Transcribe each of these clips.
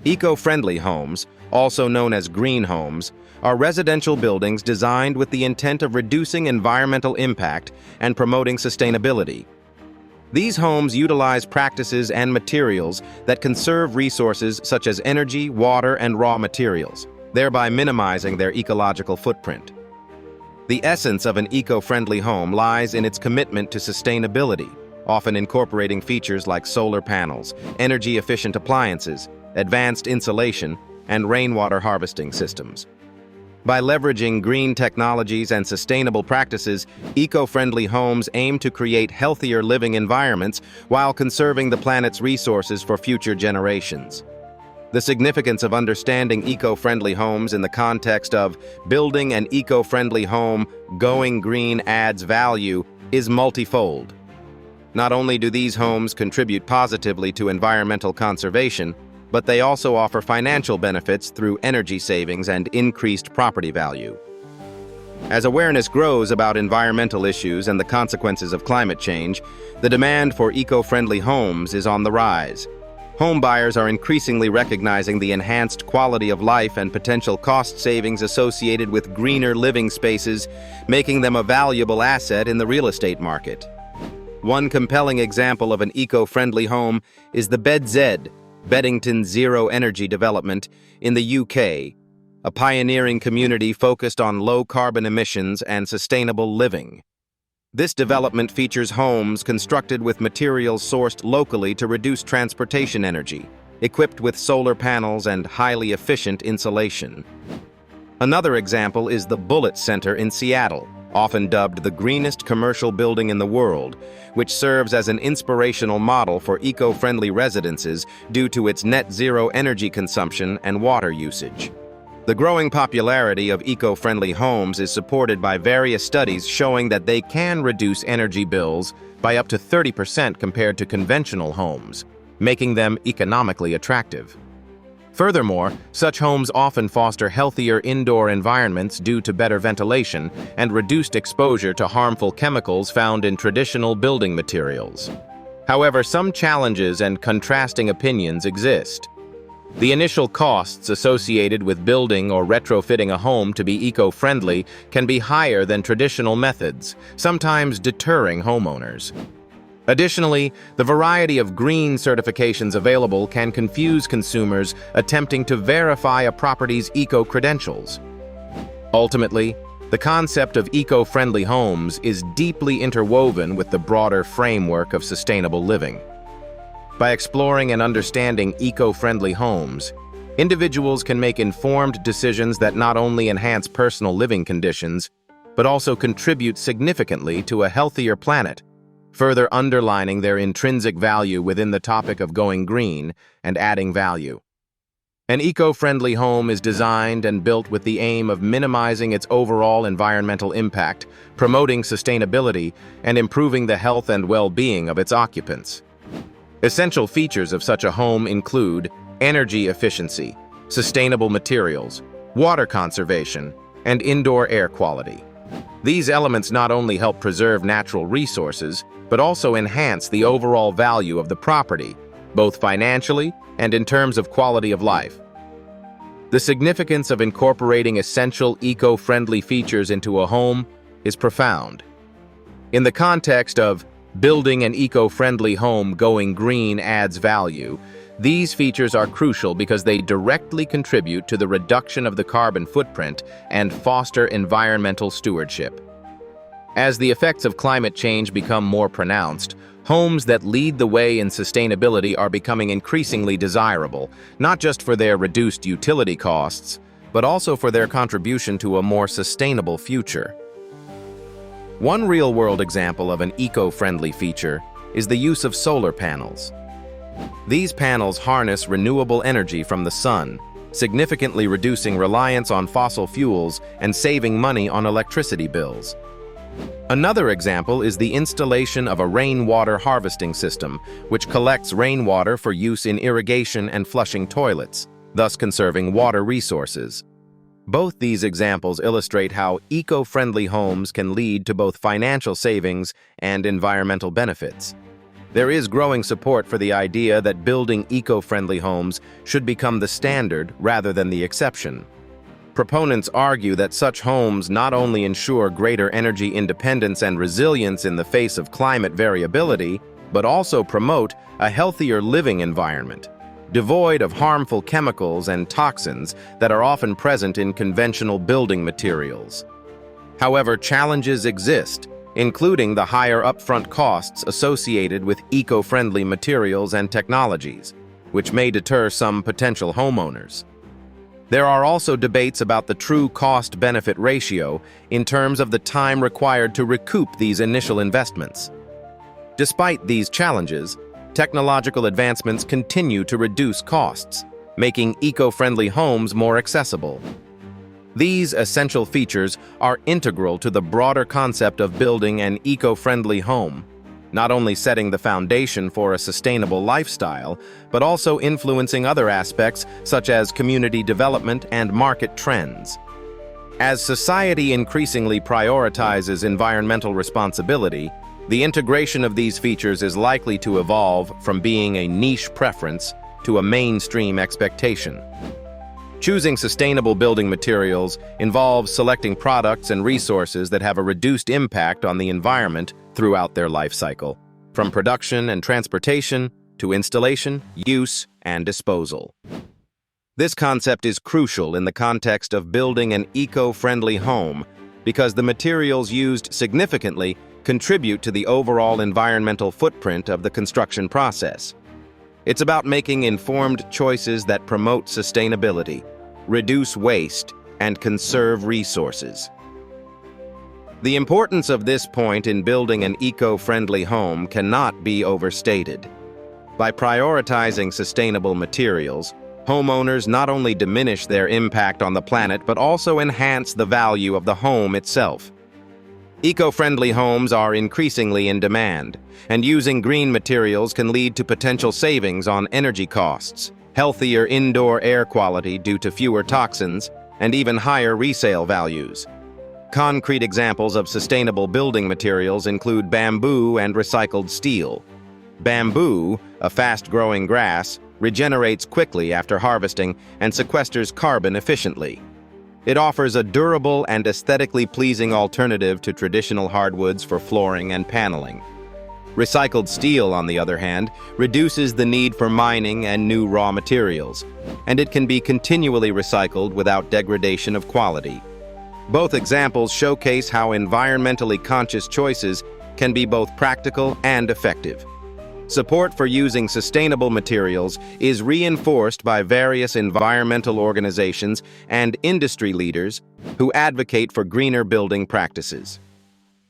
Eco-friendly homes, also known as green homes, are residential buildings designed with the intent of reducing environmental impact and promoting sustainability. These homes utilize practices and materials that conserve resources such as energy, water, and raw materials, thereby minimizing their ecological footprint. The essence of an eco-friendly home lies in its commitment to sustainability, often incorporating features like solar panels, energy-efficient appliances, advanced insulation, and rainwater harvesting systems. By leveraging green technologies and sustainable practices, eco-friendly homes aim to create healthier living environments while conserving the planet's resources for future generations. The significance of understanding eco-friendly homes in the context of building an eco-friendly home, going green adds value, is multifold. Not only do these homes contribute positively to environmental conservation, but they also offer financial benefits through energy savings and increased property value. As awareness grows about environmental issues and the consequences of climate change, the demand for eco-friendly homes is on the rise. Home buyers are increasingly recognizing the enhanced quality of life and potential cost savings associated with greener living spaces, making them a valuable asset in the real estate market. One compelling example of an eco-friendly home is the BedZED, Beddington Zero Energy Development, in the UK, a pioneering community focused on low carbon emissions and sustainable living. This development features homes constructed with materials sourced locally to reduce transportation energy, equipped with solar panels and highly efficient insulation. Another example is the Bullitt Center in Seattle, often dubbed the greenest commercial building in the world, which serves as an inspirational model for eco-friendly residences due to its net zero energy consumption and water usage. The growing popularity of eco-friendly homes is supported by various studies showing that they can reduce energy bills by up to 30% compared to conventional homes, making them economically attractive. Furthermore, such homes often foster healthier indoor environments due to better ventilation and reduced exposure to harmful chemicals found in traditional building materials. However, some challenges and contrasting opinions exist. The initial costs associated with building or retrofitting a home to be eco-friendly can be higher than traditional methods, sometimes deterring homeowners. Additionally, the variety of green certifications available can confuse consumers attempting to verify a property's eco-credentials. Ultimately, the concept of eco-friendly homes is deeply interwoven with the broader framework of sustainable living. By exploring and understanding eco-friendly homes, individuals can make informed decisions that not only enhance personal living conditions, but also contribute significantly to a healthier planet, further underlining their intrinsic value within the topic of going green and adding value. An eco-friendly home is designed and built with the aim of minimizing its overall environmental impact, promoting sustainability, and improving the health and well-being of its occupants. Essential features of such a home include energy efficiency, sustainable materials, water conservation, and indoor air quality. These elements not only help preserve natural resources, but also enhance the overall value of the property, both financially and in terms of quality of life. The significance of incorporating essential eco-friendly features into a home is profound. In the context of building an eco-friendly home, going green adds value, these features are crucial because they directly contribute to the reduction of the carbon footprint and foster environmental stewardship. As the effects of climate change become more pronounced, homes that lead the way in sustainability are becoming increasingly desirable, not just for their reduced utility costs, but also for their contribution to a more sustainable future. One real-world example of an eco-friendly feature is the use of solar panels. These panels harness renewable energy from the sun, significantly reducing reliance on fossil fuels and saving money on electricity bills. Another example is the installation of a rainwater harvesting system, which collects rainwater for use in irrigation and flushing toilets, thus conserving water resources. Both these examples illustrate how eco-friendly homes can lead to both financial savings and environmental benefits. There is growing support for the idea that building eco-friendly homes should become the standard rather than the exception. Proponents argue that such homes not only ensure greater energy independence and resilience in the face of climate variability, but also promote a healthier living environment, devoid of harmful chemicals and toxins that are often present in conventional building materials. However, challenges exist, including the higher upfront costs associated with eco-friendly materials and technologies, which may deter some potential homeowners. There are also debates about the true cost-benefit ratio in terms of the time required to recoup these initial investments. Despite these challenges, technological advancements continue to reduce costs, making eco-friendly homes more accessible. These essential features are integral to the broader concept of building an eco-friendly home, not only setting the foundation for a sustainable lifestyle, but also influencing other aspects such as community development and market trends. As society increasingly prioritizes environmental responsibility, the integration of these features is likely to evolve from being a niche preference to a mainstream expectation. Choosing sustainable building materials involves selecting products and resources that have a reduced impact on the environment throughout their life cycle, from production and transportation to installation, use, and disposal. This concept is crucial in the context of building an eco-friendly home because the materials used significantly contribute to the overall environmental footprint of the construction process. It's about making informed choices that promote sustainability, reduce waste, and conserve resources. The importance of this point in building an eco-friendly home cannot be overstated. By prioritizing sustainable materials, homeowners not only diminish their impact on the planet but also enhance the value of the home itself. Eco-friendly homes are increasingly in demand, and using green materials can lead to potential savings on energy costs, healthier indoor air quality due to fewer toxins, and even higher resale values. Concrete examples of sustainable building materials include bamboo and recycled steel. Bamboo, a fast-growing grass, regenerates quickly after harvesting and sequesters carbon efficiently. It offers a durable and aesthetically pleasing alternative to traditional hardwoods for flooring and paneling. Recycled steel, on the other hand, reduces the need for mining and new raw materials, and it can be continually recycled without degradation of quality. Both examples showcase how environmentally conscious choices can be both practical and effective. Support for using sustainable materials is reinforced by various environmental organizations and industry leaders who advocate for greener building practices.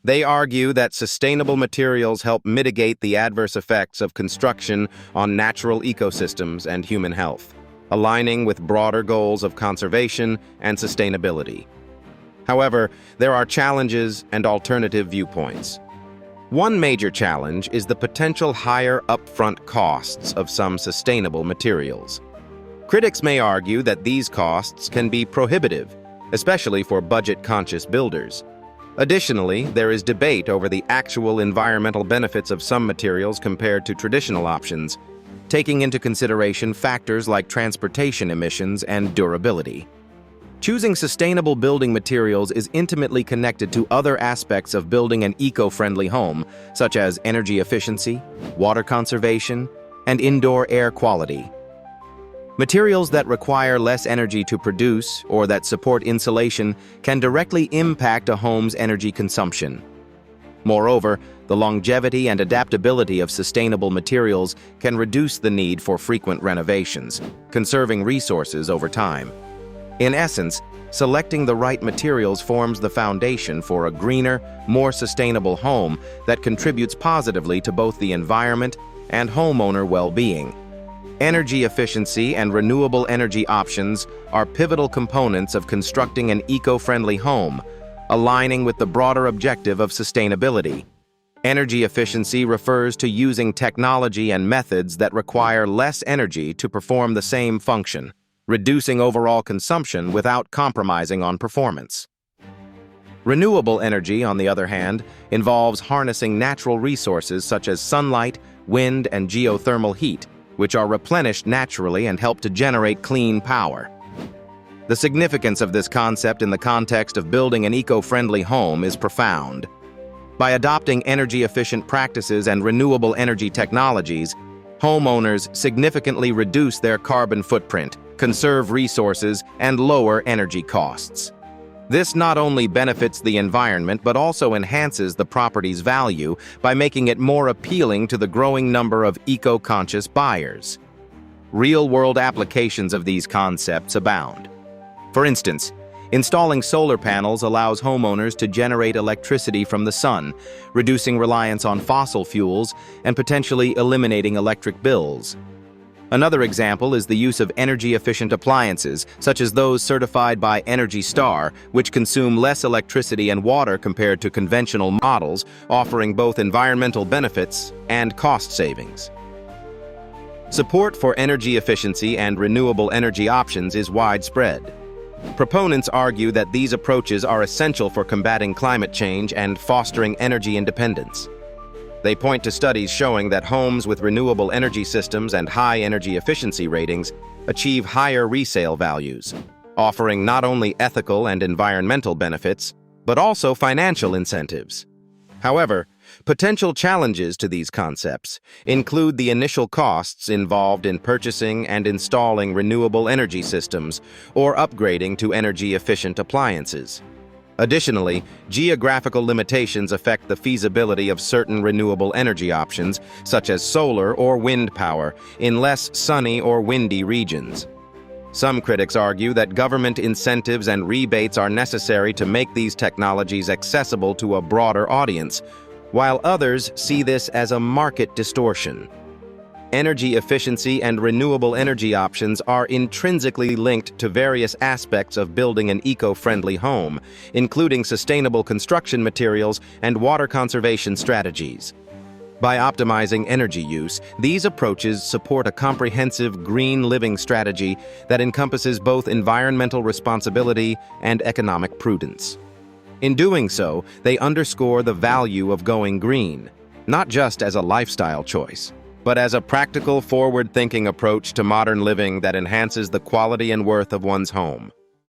They argue that sustainable materials help mitigate the adverse effects of construction on natural ecosystems and human health, aligning with broader goals of conservation and sustainability. However, there are challenges and alternative viewpoints. One major challenge is the potential higher upfront costs of some sustainable materials. Critics may argue that these costs can be prohibitive, especially for budget-conscious builders. Additionally, there is debate over the actual environmental benefits of some materials compared to traditional options, taking into consideration factors like transportation emissions and durability. Choosing sustainable building materials is intimately connected to other aspects of building an eco-friendly home, such as energy efficiency, water conservation, and indoor air quality. Materials that require less energy to produce or that support insulation can directly impact a home's energy consumption. Moreover, the longevity and adaptability of sustainable materials can reduce the need for frequent renovations, conserving resources over time. In essence, selecting the right materials forms the foundation for a greener, more sustainable home that contributes positively to both the environment and homeowner well-being. Energy efficiency and renewable energy options are pivotal components of constructing an eco-friendly home, aligning with the broader objective of sustainability. Energy efficiency refers to using technology and methods that require less energy to perform the same function, reducing overall consumption without compromising on performance. Renewable energy, on the other hand, involves harnessing natural resources such as sunlight, wind, and geothermal heat, which are replenished naturally and help to generate clean power. The significance of this concept in the context of building an eco-friendly home is profound. By adopting energy-efficient practices and renewable energy technologies, homeowners significantly reduce their carbon footprint, conserve resources, and lower energy costs. This not only benefits the environment but also enhances the property's value by making it more appealing to the growing number of eco-conscious buyers. Real-world applications of these concepts abound. For instance, installing solar panels allows homeowners to generate electricity from the sun, reducing reliance on fossil fuels and potentially eliminating electric bills. Another example is the use of energy-efficient appliances, such as those certified by Energy Star, which consume less electricity and water compared to conventional models, offering both environmental benefits and cost savings. Support for energy efficiency and renewable energy options is widespread. Proponents argue that these approaches are essential for combating climate change and fostering energy independence. They point to studies showing that homes with renewable energy systems and high energy efficiency ratings achieve higher resale values, offering not only ethical and environmental benefits, but also financial incentives. However, potential challenges to these concepts include the initial costs involved in purchasing and installing renewable energy systems or upgrading to energy-efficient appliances. Additionally, geographical limitations affect the feasibility of certain renewable energy options, such as solar or wind power, in less sunny or windy regions. Some critics argue that government incentives and rebates are necessary to make these technologies accessible to a broader audience, while others see this as a market distortion. Energy efficiency and renewable energy options are intrinsically linked to various aspects of building an eco-friendly home, including sustainable construction materials and water conservation strategies. By optimizing energy use, these approaches support a comprehensive green living strategy that encompasses both environmental responsibility and economic prudence. In doing so, they underscore the value of going green, not just as a lifestyle choice, but as a practical, forward-thinking approach to modern living that enhances the quality and worth of one's home.